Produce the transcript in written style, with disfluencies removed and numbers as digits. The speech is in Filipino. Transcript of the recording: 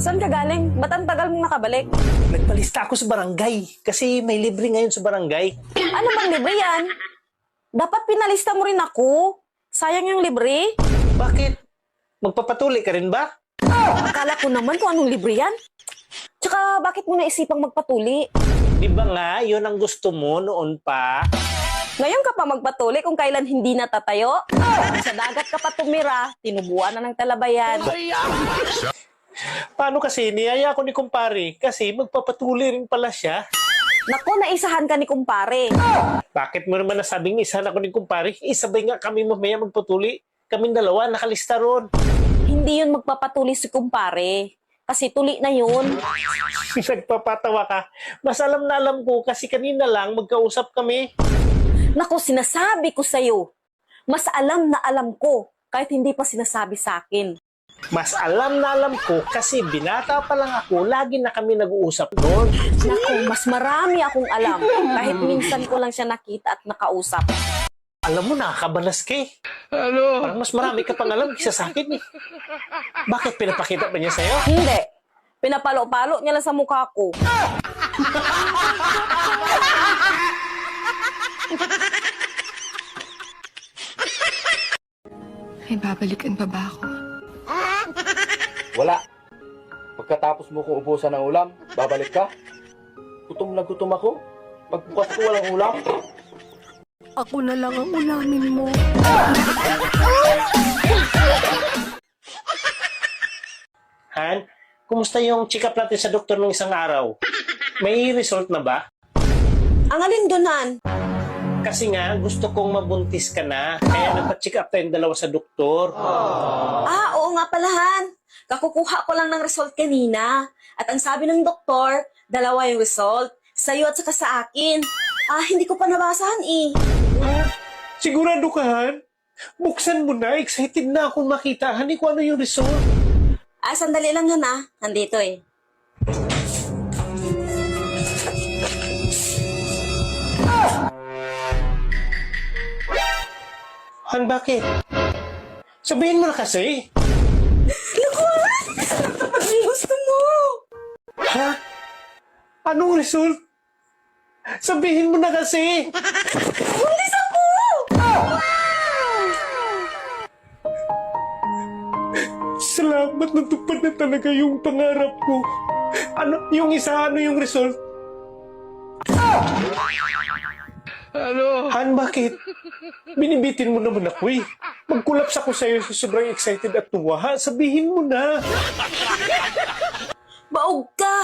Saan ka galing? Ba't ang tagal mong nakabalik? Nagpalista ako sa barangay kasi may libre ngayon sa barangay. Ano bang libre yan? Dapat pinalista mo rin ako. Sayang yung libre. Bakit? Magpapatuli ka rin ba? Akala ko naman kung anong libre yan. Tsaka bakit mo naisipang magpatuli? Di ba nga, yun ang gusto mo noon pa? Ngayon ka pa magpatuli kung kailan hindi natatayo? Sa dagat ka pa tumira, tinubuan na ng talabayan. Paano kasi niyaya ko ni kumpare? Kasi magpapatuli rin pala siya. Naku, naisahan ka ni kumpare. Bakit mo naman nasabing isahan ako ni kumpare? Isabay nga kami mamaya magpatuli. Kaming dalawa nakalista ron. Hindi yun magpapatuli si kumpare. Kasi tuli na yun. Nagpapatawa ka. Mas alam na alam ko kasi kanina lang magkausap kami. Naku, sinasabi ko sa'yo. Mas alam na alam ko kahit hindi pa sinasabi sa akin. Mas alam na alam ko kasi binata pa lang ako, lagi na kami nag-uusap doon. Naku, mas marami akong alam kahit minsan ko lang siya nakita at nakausap. Alam mo, nakakabalas ka eh. Ano? Parang mas marami ka pang alam kaysa sa akin eh. Bakit pinapakita pa niya sa'yo? Hindi. Pinapalo-palo niya lang sa mukha ko. May babalikan pa ba ako? Wala. Pagkatapos mo kong ubusan ng ulam, babalik ka? Gutom na gutom ako. Pagbukas ko walang ulam. Ako na lang ang ulamin mo. Han, kumusta yung check-up natin sa doktor ng isang araw? May result na ba? Ang alin doon, Han? Kasi nga, gusto kong mabuntis ka na. Kaya nagpa-check up tayong dalawa sa doktor. Ah, oo nga pala, Han. Kakukuha ko lang ng result kanina. At ang sabi ng doktor, dalawa yung result. Sa'yo at saka sa akin. Ah, hindi ko pa nabasahan eh. Sigurado ka, Han? Buksan mo na. Excited na akong makita. Hani ko ano yung result. Ah, sandali lang, Han ah. Nandito eh. Han, bakit? Sabihin mo na kasi. Naku, Han! Ang gusto mo! Ha? Anong result? Sabihin mo na kasi. Buntis ako! Salamat, natupad na talaga yung pangarap ko. Ano, yung isa, ano yung result? Han, bakit? Binibitin mo naman ako eh. Magkulaps ako sa'yo sa sobrang excited at tuwa. Ha? Sabihin mo na. Baog ka!